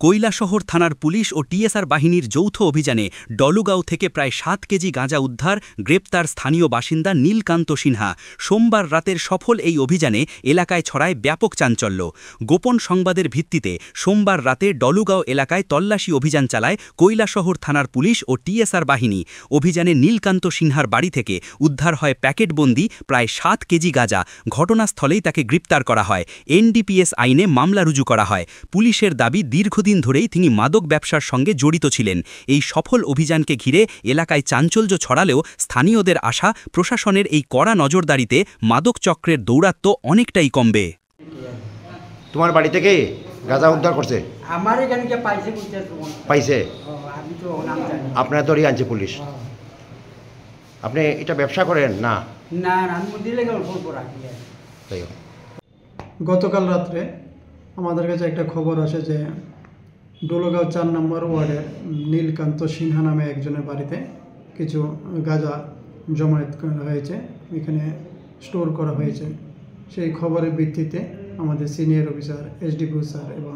কৈলাসহর থানার পুলিশ ও টিএসআর বাহিনীর যৌথ অভিযানে ডলুগাঁও থেকে প্রায় 7 কেজি গাঁজা উদ্ধার, গ্রেপ্তার স্থানীয় বাসিন্দা নীলকান্ত সিনহা। সোমবার রাতের সফল এই অভিযানে এলাকায় ছড়ায় ব্যাপক চাঞ্চল্য। গোপন সংবাদের ভিত্তিতে সোমবার রাতে ডলুগাঁও এলাকায় তল্লাশি অভিযান চালায় কৈলাসহর থানার পুলিশ ও টিএসআর বাহিনী। অভিযানে নীলকান্ত সিনহার বাড়ি থেকে উদ্ধার হয় প্যাকেটবন্দি প্রায় 7 কেজি গাঁজা। ঘটনাস্থলেই তাকে গ্রেপ্তার করা হয়। এনডিপিএস আইনে মামলা রুজু করা হয়। পুলিশের দাবি, দীর্ঘদিন ধরেই তিনি মাদক ব্যবসার সঙ্গে জড়িত ছিলেন। এই সফল অভিযানকে ঘিরে এলাকায় চাঞ্চল্য ছড়ালেও স্থানীয়দের আশা, প্রশাসনের এই কড়া নজরদারিতে মাদক চক্রের দৌরাত্ম্য অনেকটাই কমবে। তোমার বাড়ি থেকে গাঁজা উদ্ধার করছে? আমার এখানে পাইছে? আমি তো নাম জানি। আপনার তো আনছে পুলিশ? আপনি এটা ব্যবসা করেন? না না, আমি দিলে অল্প রাখি। তাই হোক। গতকাল রাত্রে আমাদের কাছে একটা খবর আসে যে ডলুগাঁও 4 নম্বর ওয়ার্ডের নীলকান্ত সিনহা নামে একজনের বাড়িতে কিছু গাঁজা জমায়েত করা হয়েছে, এখানে স্টোর করা হয়েছে। সেই খবরের ভিত্তিতে আমাদের সিনিয়র অফিসার, এসডিপিও স্যার এবং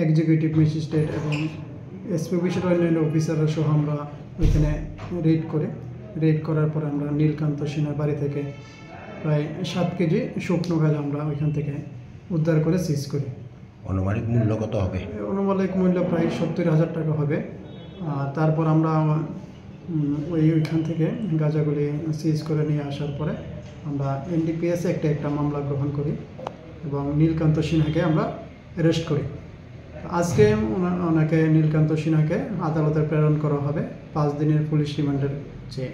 এক্সিকিউটিভ ম্যাজিস্ট্রেট এবং এসপি বিষয়ের অন্যান্য অফিসাররা সহ আমরা ওইখানে রেড করার পরে আমরা নীলকান্ত সিনহার বাড়ি থেকে প্রায় 7 কেজি শুকনো গাঁজা আমরা ওইখান থেকে উদ্ধার করে সিজ করি। আনুমানিক মূল্য কত হবে? আনুমানিক মূল্য প্রায় 70,000 টাকা হবে। তারপর আমরা ওইখান থেকে গাঁজাগুলি সিজ করে নিয়ে আসার পরে আমরা এনডিপিএস একটা মামলা গ্রহণ করি এবং নীলকান্ত সিনহাকে আমরা অ্যারেস্ট করি। আজকে নীলকান্ত সিনহাকে আদালতে প্রেরণ করা হবে 5 দিনের পুলিশ রিমান্ডের চেয়ে।